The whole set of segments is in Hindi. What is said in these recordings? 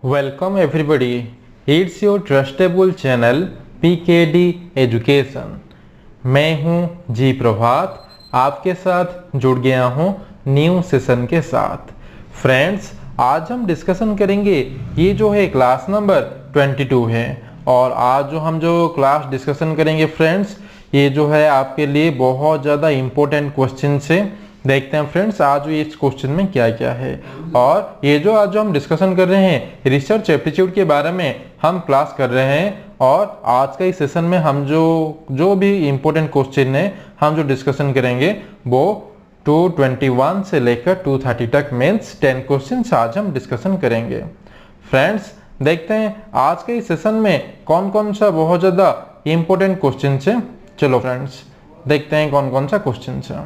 Welcome everybody. It's your trustable channel PKD Education. मैं हूं जी प्रभात, आपके साथ जुड़ गया हूं न्यू सेशन के साथ। फ्रेंड्स, आज हम डिस्कशन करेंगे, ये जो है क्लास नंबर 22 है और आज हम जो क्लास डिस्कशन करेंगे फ्रेंड्स, ये जो है आपके लिए बहुत ज़्यादा इम्पोर्टेंट क्वेश्चन है। देखते हैं फ्रेंड्स आज इस क्वेश्चन में क्या क्या है। और ये जो आज हम डिस्कशन कर रहे हैं रिसर्च एप्टीट्यूड के बारे में हम क्लास कर रहे हैं और आज का इस सेशन में हम जो भी इम्पोर्टेंट क्वेश्चन है हम जो डिस्कशन करेंगे वो 221 से लेकर 230 तक मीन्स 10 क्वेश्चन आज हम डिस्कशन करेंगे। फ्रेंड्स, देखते हैं आज के इस सेशन में कौन कौन सा बहुत ज़्यादा इम्पोर्टेंट क्वेश्चन है। चलो फ्रेंड्स देखते हैं कौन कौन सा क्वेश्चन है।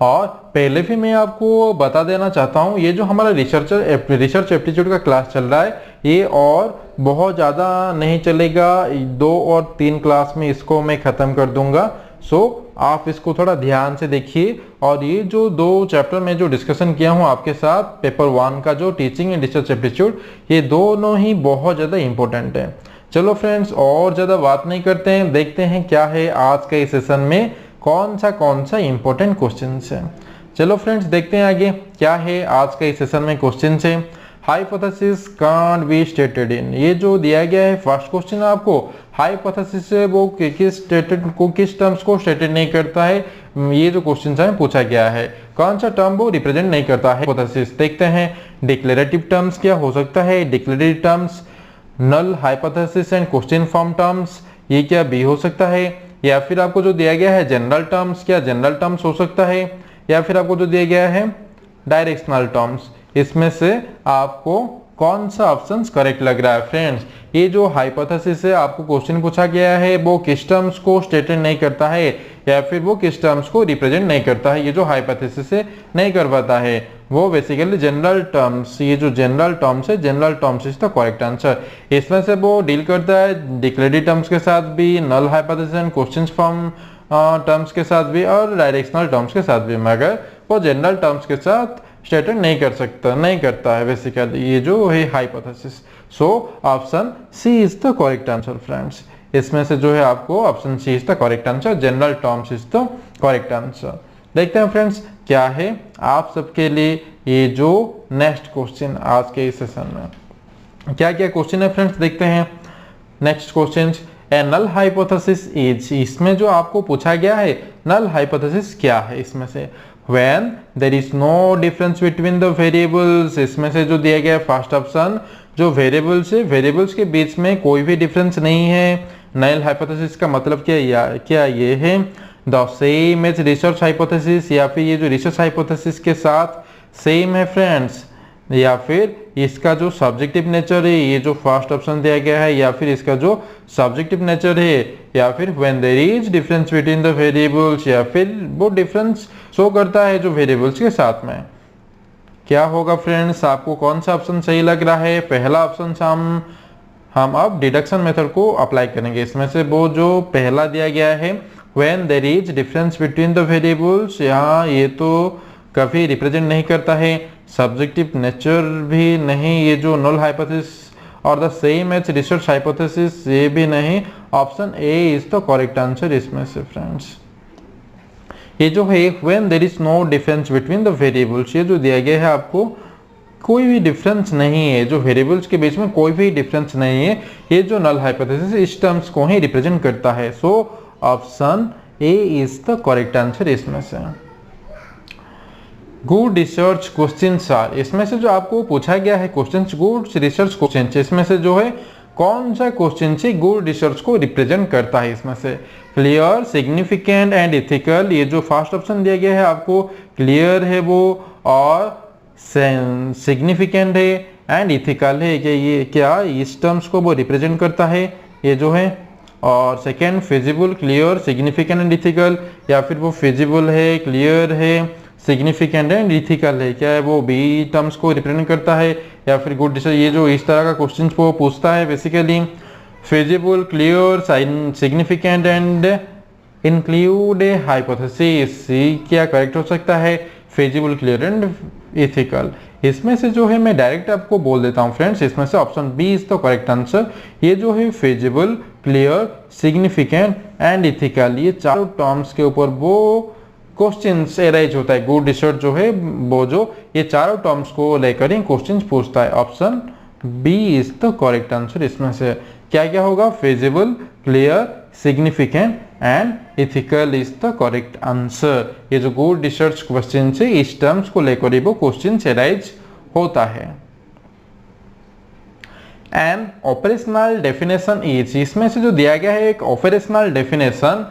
और पहले भी मैं आपको बता देना चाहता हूँ, ये जो हमारा रिसर्च एप्टीट्यूड का क्लास चल रहा है ये और बहुत ज़्यादा नहीं चलेगा, 2 और 3 क्लास में इसको मैं ख़त्म कर दूंगा। सो आप इसको थोड़ा ध्यान से देखिए। और ये जो 2 चैप्टर में जो डिस्कशन किया हूँ आपके साथ, पेपर 1 का जो टीचिंग एंड रिसर्च एप्टीट्यूड, ये दोनों ही बहुत ज़्यादा इंपॉर्टेंट है। चलो फ्रेंड्स और ज़्यादा बात नहीं करते हैं, देखते हैं क्या है आज के इस सेशन में कौन सा इंपॉर्टेंट क्वेश्चन है। चलो फ्रेंड्स देखते हैं आगे क्या है आज के इस सेशन में क्वेश्चन है। Hypothesis can't be stated in, ये जो दिया गया है फर्स्ट क्वेश्चन आपको, हाइपोथेसिस है वो किस टर्म्स को स्टेटेड नहीं करता है, ये जो क्वेश्चन है पूछा गया है। कौन सा टर्म वो रिप्रेजेंट नहीं करता है हाइपोथेसिस। देखते हैं डिक्लेरेटिव टर्म्स क्या हो सकता है, declarative terms, null hypothesis and question form terms, ये क्या बी हो सकता है। या फिर आपको जो दिया गया है जनरल टर्म्स, क्या जनरल टर्म्स हो सकता है। या फिर आपको जो दिया गया है डायरेक्शनल टर्म्स, इसमें से आपको कौन सा ऑप्शन करेक्ट लग रहा है। फ्रेंड्स, ये जो हाइपोथेसिस है आपको क्वेश्चन पूछा गया है वो किस टर्म्स को स्टेटेड नहीं करता है या फिर वो किस टर्म्स को रिप्रेजेंट नहीं करता है, ये जो हाइपोथेसिस है नहीं कर पाता है, वो बेसिकली जनरल टर्म्स, ये जो जनरल टर्म्स है, general terms is the correct answer. इसमें से वो डील करता है डिक्लेरेटिव टर्म्स के साथ भी, null hypothesis and questions from terms के साथ भी और डायरेक्शनल टर्म्स के साथ भी, मगर वो जनरल टर्म्स के साथ स्टेटेड नहीं करता है बेसिकली ये जो है hypothesis. So option C is the correct answer friends. इसमें से जो है आपको option C is the correct answer, general terms is the correct answer. देखते हैं फ्रेंड्स क्या है आप सबके लिए ये जो नेक्स्ट क्वेश्चन आज के इस सेशन में क्या क्या क्वेश्चन है फ्रेंड्स। देखते हैं next question, a null hypothesis is, इसमें जो आपको पूछा गया है नल हाइपोथेसिस क्या है। इसमें से when there is no difference between the variables, इसमें से जो दिया गया है फर्स्ट ऑप्शन, जो वेरिएबल्स है वेरिएबल्स के बीच में कोई भी डिफरेंस नहीं है। नल हाइपोथेसिस का मतलब क्या ये है, the same as research hypothesis, या फिर ये जो रिसर्च हाइपोथेसिस के साथ सेम है फ्रेंड्स, या फिर इसका जो सब्जेक्टिव नेचर है, ये जो फर्स्ट ऑप्शन दिया गया है, या फिर इसका जो सब्जेक्टिव नेचर है, या फिर when there is difference between the variables, या फिर वो डिफरेंस शो करता है जो वेरिएबल्स के साथ में। क्या होगा फ्रेंड्स, आपको कौन सा ऑप्शन सही लग रहा है। पहला ऑप्शन हम अब डिडक्शन मेथड को अप्लाई करेंगे। इसमें से वो जो पहला दिया गया है when there is difference between the variables, यहाँ ये तो कभी रिप्रेजेंट नहीं करता है, सब्जेक्टिव नेचर भी नहीं, ये जो नल हाइपोथेसिस और the same as research hypothesis ये भी नहीं। Option A is the correct answer इसमें से फ्रेंड्स। ये जो है when there is no difference between the variables, ये जो दिया गया है आपको कोई भी डिफरेंस नहीं है, जो वेरिएबल्स के बीच में कोई भी डिफरेंस नहीं है, ये जो नल हाइपोथेसिस इस टर्म्स को ही रिप्रेजेंट करता है। So option A is the correct answer इसमें से। गुड रिसर्च क्वेश्चंस आर, इसमें से जो आपको पूछा गया है क्वेश्चंस गुड रिसर्च क्वेश्चंस, इसमें से जो है कौन सा क्वेश्चन से गुड रिसर्च को रिप्रेजेंट करता है। इसमें से क्लियर, सिग्निफिकेंट एंड इथिकल, ये जो फर्स्ट ऑप्शन दिया गया है आपको क्लियर है वो और सिग्निफिकेंट है एंड इथिकल है कि ये क्या इस टर्म्स को वो रिप्रेजेंट करता है ये जो है। और second feasible, clear, significant and ethical, या फिर वो फिजिबल है, क्लियर है, सिग्निफिकेंट एंड इथिकल है, क्या है वो बी टर्म्स को रिप्रेजेंट करता है या फिर गुड रिसर्च, ये जो इस तरह का क्वेश्चन वो पूछता है basically. Feasible, clear, significant and include A hypothesis, क्या करेक्ट हो सकता है, फिजिबल, क्लियर एंड इथिकल। इसमें से जो है मैं डायरेक्ट आपको बोल देता हूँ फ्रेंड्स, इसमें से option B is the correct answer. ये जो है feasible, clear, significant and ethical, ये चारों टर्म्स के ऊपर वो क्वेश्चंस एराइज होता है। गुड रिसर्च जो है वो जो ये चारों टर्म्स को लेकर ही क्वेश्चंस पूछता है। Option B is the correct answer. इसमें से क्या क्या होगा? Feasible, clear, significant and ethical is the correct answer. ये जो गुड रिसर्च क्वेश्चन है इस टर्म्स को लेकर ही वो क्वेश्चन एराइज होता है। एंड ऑपरेशनल डेफिनेशन इज, इसमें से जो दिया गया है एक ऑपरेशनल डेफिनेशन,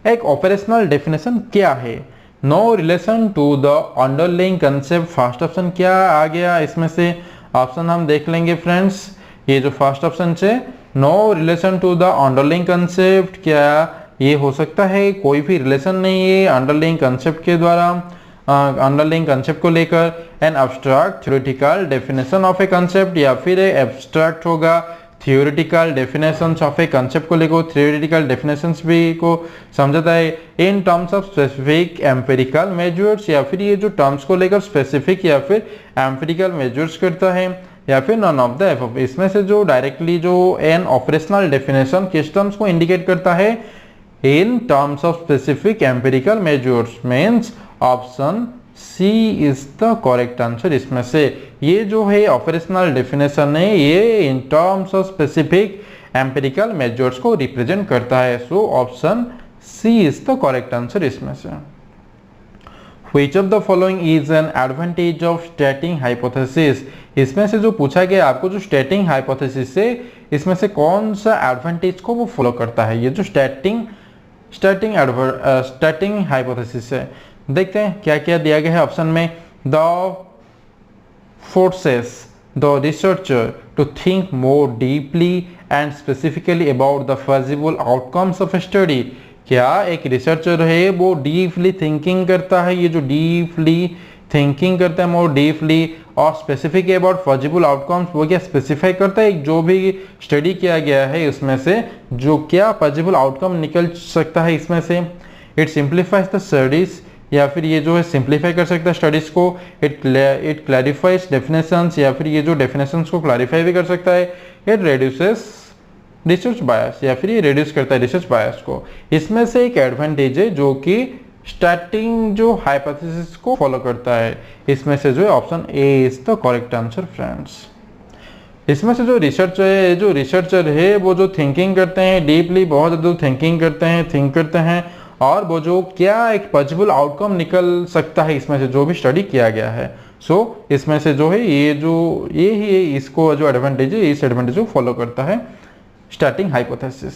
एक ऑपरेशनल डेफिनेशन क्या है? No relation to the underlying concept. First option क्या आ गया इसमें से? ऑप्शन हम देख लेंगे फ्रेंड्स। ये जो फर्स्ट ऑप्शन है no relation to the underlying concept, क्या ये हो सकता है कोई भी रिलेशन नहीं है अंडरलाइंग कंसेप्ट के द्वारा, अंडरलाइंग कंसेप्ट को लेकर। An abstract theoretical definition of A concept, या फिर एब्स्ट्रैक्ट होगा theoretical definitions of A concept को लेकर। थियोरेटिकल डेफिनेशंस भी को समझाता है in terms of specific empirical measures, या फिर ये जो टर्म्स को लेकर स्पेसिफिक या फिर एम्पिरिकल मेजर्स करता है, या फिर नॉन ऑफ द एबव। इसमें से जो डायरेक्टली जो एन ऑपरेशनल डेफिनेशन किस टर्म्स को इंडिकेट करता है? In terms of specific empirical measures, means option C is the correct answer. इसमें से ये जो है ऑपरेशनल डेफिनेशन है ये in terms of specific empirical measures को रिप्रेजेंट करता है। So option C is the correct answer इसमें से। Which of the following is an advantage of stating hypothesis? इसमें से जो पूछा गया आपको जो स्टेटिंग हाइपोथेसिस है इसमें से कौन सा एडवांटेज को वो फॉलो करता है? ये जो स्टेटिंग हाइपोथेसिस है, देखते हैं क्या क्या दिया गया है ऑप्शन में। The forces the researcher to think more deeply and specifically about the possible outcomes of study. क्या एक रिसर्चर है वो डीपली थिंकिंग करता है, ये जो डीपली थिंकिंग करता है मोर डीपली और स्पेसिफिक अबाउट पॉसिबल आउटकम्स, वो क्या स्पेसिफाई करता है जो भी स्टडी किया गया है उसमें से जो क्या पॉसिबल आउटकम निकल सकता है इसमें से। इट सिंप्लीफाइज द स्टडीज, या फिर ये जो है सिंप्लीफाई कर सकता है स्टडीज को। इट क्लैरिफाइज डेफिनेशंस, या फिर ये जो डेफिनेशंस को क्लैरिफाई भी कर सकता है। इट रिड्यूसेस रिसर्च बायस, या फिर ये रिड्यूस करता है रिसर्च बायस को। इसमें से एक एडवांटेज है जो कि स्टार्टिंग जो हाइपोथेसिस को फॉलो करता है। इसमें से जो है option A is the correct answer friends. इसमें से जो रिसर्चर है वो जो थिंकिंग करते हैं डीपली, बहुत ज़्यादा थिंकिंग करते हैं और वो जो क्या एक पॉसिबल आउटकम निकल सकता है इसमें से जो भी स्टडी किया गया है। सो इसमें से जो है ये ही इसको जो एडवांटेज है इस एडवांटेज को फॉलो करता है starting hypothesis.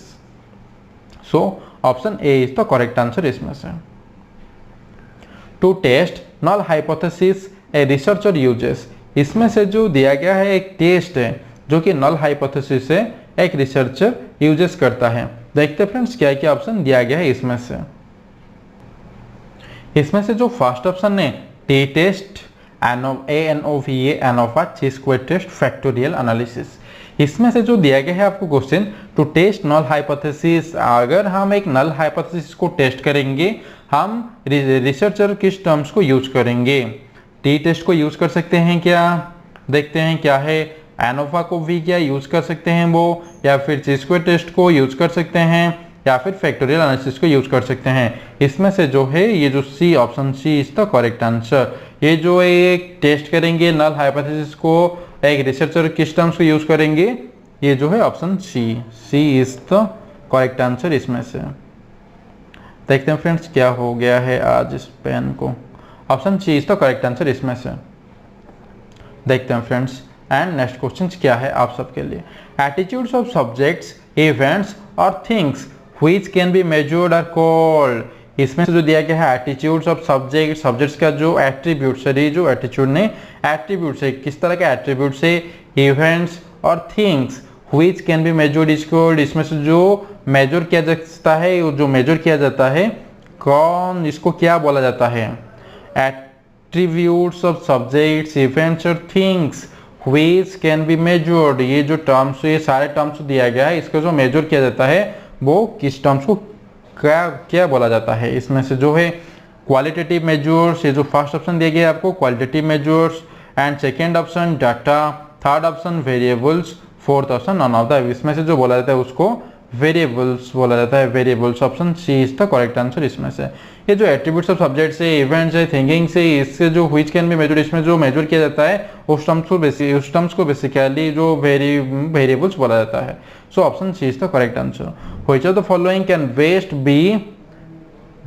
So option A is the correct answer इसमें से। To test null hypothesis a researcher uses, इसमें से जो दिया गया है एक टेस्ट है जो कि नल हाइपोथेसिस से एक रिसर्चर यूजेस करता है। देखते फ्रेंड्स क्या क्या ऑप्शन दिया गया है इसमें से। इसमें से जो फर्स्ट ऑप्शन है T test, ANOVA ANOVA chi square test, factorial analysis. इसमें से जो दिया गया है आपको question to test null hypothesis, अगर हम एक नल हाइपोथेसिस को टेस्ट करेंगे हम रिसर्चर किस टर्म्स को यूज करेंगे? टी टेस्ट को यूज कर सकते हैं क्या? देखते हैं क्या है। एनोवा को भी क्या यूज कर सकते हैं वो, या फिर ची स्क्वायर टेस्ट को यूज कर सकते हैं, या फिर फैक्टोरियल एनालिसिस को यूज कर सकते हैं। इसमें से जो है ये जो C option C is the correct answer. ये जो एक टेस्ट करेंगे नल हाइपोथेसिस को एक रिसर्चर किस टर्म्स को यूज करेंगे, ये जो है option C is the correct answer इसमें से। देखते हैं फ्रेंड्स क्या हो गया है आज इस पेन को। Option C is the correct answer इसमें से। देखते हैं फ्रेंड्स एंड नेक्स्ट क्वेश्चन क्या है आप सबके लिए। एटीट्यूड्स ऑफ सब्जेक्ट्स, इवेंट्स और things which can be measured are called. इसमें से जो दिया गया है एटीट्यूड्स ऑफ सब्जेक्ट्स का जो एट्रीब्यूट्स है, जो एटीट्यूड ने एट्रीब्यूट्स है, किस तरह के एट्रीब्यूट्स है, इवेंट्स और things which can be measured is called. इसमें से जो मेजर किया जाता है, जो मेजर किया जाता है कौन, इसको क्या बोला जाता है? एट्रीब्यूट्स ऑफ सब्जेक्ट्स, इवेंट्स और things which can be measured. ये जो टर्म्स, ये सारे टर्म्स दिया गया है, इसको जो मेजर किया जाता है वो किस टर्म्स को क्या बोला जाता है? इसमें से जो है क्वालिटेटिव मेजर्स, ये जो फर्स्ट ऑप्शन दिया गया है आपको qualitative measures and second option data, third option variables, fourth option none of the. इसमें से जो बोला जाता है उसको वेरिएबल्स बोला जाता है, variables. Option C is the correct answer इसमें से। ये जो एट्रीब्यूट्स ऑफ सब्जेक्ट्स है, इवेंट्स है, थिंकिंग्स है, इससे जो व्हिच कैन बी मेजर्ड, इसमें जो मेजर किया जाता है उस टर्म्स को बेसिकली जो वेरिएबल्स बोला जाता है। So option C is the correct answer. Which of the following can best be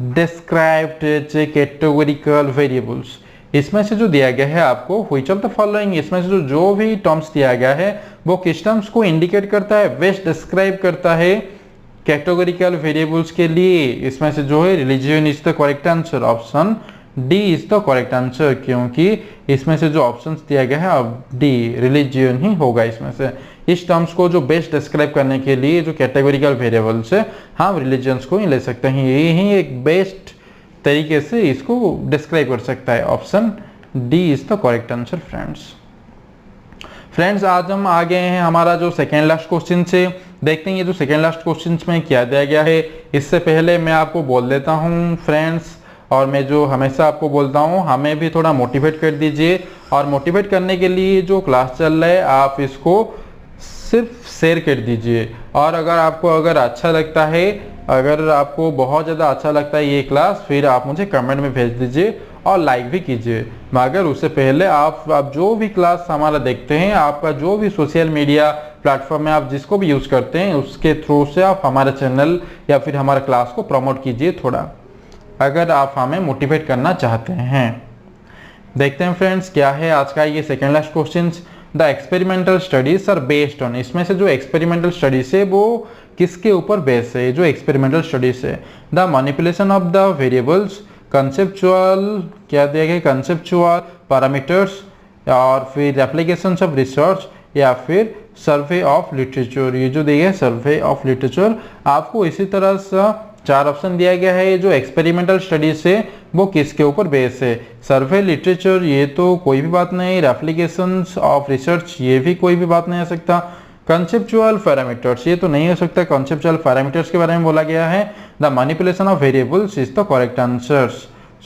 described as categorical variables. इसमें से जो दिया गया है आपको व्हिच ऑफ द फॉलोइंग, इसमें से जो भी टर्म्स दिया गया है वो किस टर्म्स को इंडिकेट करता है, बेस्ट डिस्क्राइब करता है कैटेगोरिकल वेरिएबल्स के लिए। इसमें से जो है religion is the correct answer. Option D is the correct answer, क्योंकि इसमें से जो ऑप्शंस दिया गया है अब डी रिलीजन ही होगा इसमें से। इस टर्म्स को जो बेस्ट डिस्क्राइब करने के लिए जो कैटेगोरिकल वेरिएबल्स है हम रिलीजन्स को ही ले सकते हैं, यही एक बेस्ट तरीके से इसको डिस्क्राइब कर सकता है। Option D is the correct answer friends आज हम आ गए हैं हमारा जो सेकेंड लास्ट क्वेश्चन से। देखते हैं ये जो सेकेंड लास्ट क्वेश्चन में क्या दिया गया है। इससे पहले मैं आपको बोल देता हूँ फ्रेंड्स, और मैं जो हमेशा आपको बोलता हूँ हमें भी थोड़ा मोटिवेट कर दीजिए, और मोटिवेट करने के लिए जो क्लास चल रहा है आप इसको सिर्फ शेयर कर दीजिए। और अगर अच्छा लगता है, अगर आपको बहुत ज़्यादा अच्छा लगता है ये क्लास, फिर आप मुझे कमेंट में भेज दीजिए और लाइक भी कीजिए। मगर उससे पहले आप जो भी क्लास हमारा देखते हैं, आपका जो भी सोशल मीडिया प्लेटफॉर्म में आप जिसको भी यूज़ करते हैं उसके थ्रू से आप हमारे चैनल या फिर हमारे क्लास को प्रमोट कीजिए थोड़ा, अगर आप हमें मोटिवेट करना चाहते हैं। देखते हैं फ्रेंड्स क्या है आज का ये second last question. The experimental studies are based on, इसमें से जो एक्सपेरिमेंटल स्टडीज है वो किसके ऊपर बेस है। जो एक्सपेरिमेंटल स्टडीज है, the manipulation of the variables, conceptual क्या दिया गया, कंसेप्चुअल पैरामीटर्स, और फिर एप्लीकेशंस ऑफ रिसर्च, या फिर सर्वे ऑफ लिटरेचर। ये जो दिया है सर्वे ऑफ लिटरेचर, आपको इसी तरह से 4 ऑप्शन दिया गया है। जो एक्सपेरिमेंटल स्टडीज है वो किसके ऊपर बेस है। सर्वे लिटरेचर ये तो कोई भी बात नहीं, एप्लीकेशंस ऑफ रिसर्च ये भी कोई भी बात नहीं हो सकता, कंसेप्चुअल पैरामीटर्स ये तो नहीं हो सकता, कंसेप्चुअल पैरामीटर्स के बारे में बोला गया है। The manipulation of variables is the correct answer.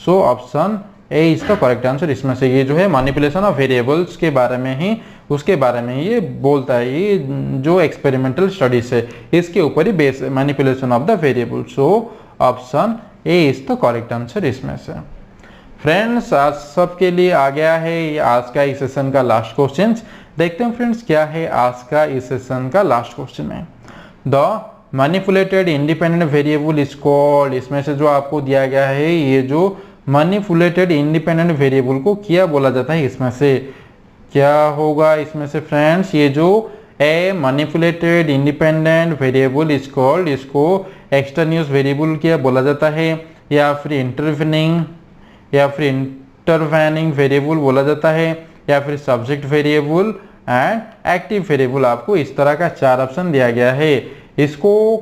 So option A is the correct answer. इसमें से ये जो है मैनिपुलेशन ऑफ वेरिएबल्स के बारे में ही, उसके बारे में ये बोलता है, ये जो एक्सपेरिमेंटल स्टडीज है इसके ऊपर ही बेस है, manipulation of the variables. So option A is the correct answer इसमें से। फ्रेंड्स आज सबके लिए आ गया है आज का इस सेशन का लास्ट क्वेश्चन। देखते हैं फ्रेंड्स क्या है आज का इस सेशन का लास्ट क्वेश्चन में। The manipulated independent variable is called, इसमें से जो आपको दिया गया है ये जो मैनिपुलेटेड इंडिपेंडेंट वेरिएबल को क्या बोला जाता है, इसमें से क्या होगा इसमें से फ्रेंड्स। ये जो a manipulated independent variable is called, इसको एक्सट्रेनियस वेरिएबल क्या बोला जाता है, या फिर इंटरवेनिंग वेरिएबल बोला जाता है, या फिर subject variable and active variable. आपको इस तरह का 4 ऑप्शन दिया गया है। इसको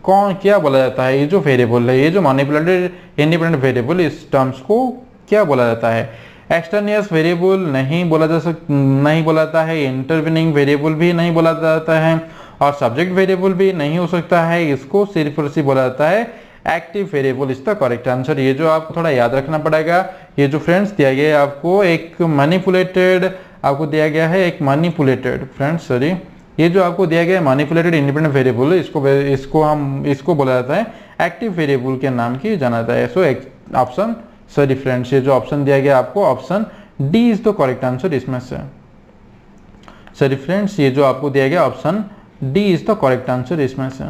कौन क्या बोला जाता है, ये जो वेरिएबल है, ये जो मैनिपुलेटेड इंडिपेंडेंट वेरिएबल, इस टर्म्स को क्या बोला जाता है। एक्सट्रेनियस वेरिएबल नहीं बोला जाता है, इंटरवेनिंग वेरिएबल भी नहीं बोला जाता है, और सब्जेक्ट वेरिएबल भी नहीं हो सकता है। इसको सिर्फ और सिर्फ बोला जाता है active variable is the correct answer. ये जो आपको थोड़ा याद रखना पड़ेगा। ये जो फ्रेंड्स दिया गया है आपको एक मैनिपुलेटेड, आपको दिया गया है एक मैनिपुलेटेड फ्रेंड्स सॉरी, ये जो आपको दिया गया है मैनिपुलेटेड इंडिपेंडेंट वेरिएबल, इसको बोला जाता है एक्टिव वेरिएबल के नाम की जाना जाता है। सो ऑप्शन सॉरी फ्रेंड्स, ये जो ऑप्शन दिया गया आपको option D is the correct answer इसमें से। सॉरी फ्रेंड्स, ये जो आपको दिया गया option D is the correct answer इसमें से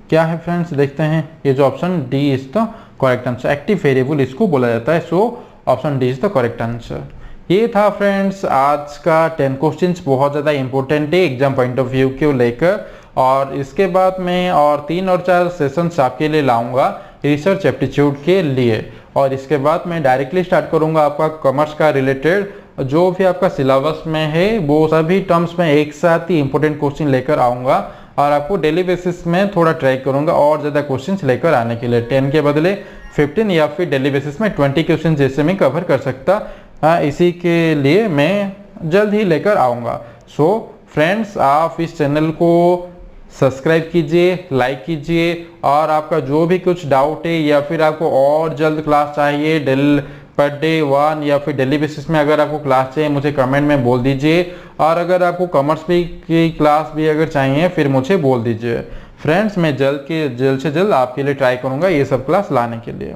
क्या है फ्रेंड्स। देखते हैं ये जो option D is the correct answer, active variable इसको बोला जाता है। So option D is the correct answer. ये था फ्रेंड्स आज का 10 क्वेश्चंस, बहुत ज़्यादा इंपॉर्टेंट है एग्जाम पॉइंट ऑफ व्यू को लेकर। और इसके बाद मैं और 3 और 4 सेशंस आपके लिए लाऊंगा रिसर्च एप्टीट्यूड के लिए, और इसके बाद मैं डायरेक्टली स्टार्ट करूंगा आपका कॉमर्स का रिलेटेड जो भी आपका सिलेबस में है वो सभी टर्म्स में एक साथ ही इंपॉर्टेंट क्वेश्चन लेकर आऊँगा, और आपको डेली बेसिस में थोड़ा ट्राई करूंगा और ज़्यादा क्वेश्चंस लेकर आने के लिए। 10 के बदले 15 या फिर डेली बेसिस में 20 क्वेश्चन जैसे मैं कवर कर सकता, इसी के लिए मैं जल्द ही लेकर आऊँगा। सो फ्रेंड्स आप इस चैनल को सब्सक्राइब कीजिए, लाइक कीजिए, और आपका जो भी कुछ डाउट है या फिर आपको और जल्द क्लास चाहिए पर डे 1 या फिर डेली बेसिस में अगर आपको क्लास चाहिए मुझे कमेंट में बोल दीजिए, और अगर आपको कॉमर्स भी की क्लास भी अगर चाहिए फिर मुझे बोल दीजिए। फ्रेंड्स मैं जल्द से जल्द आपके लिए ट्राई करूँगा ये सब क्लास लाने के लिए।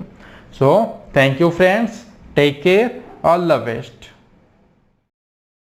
So thank you friends, take care, all the best.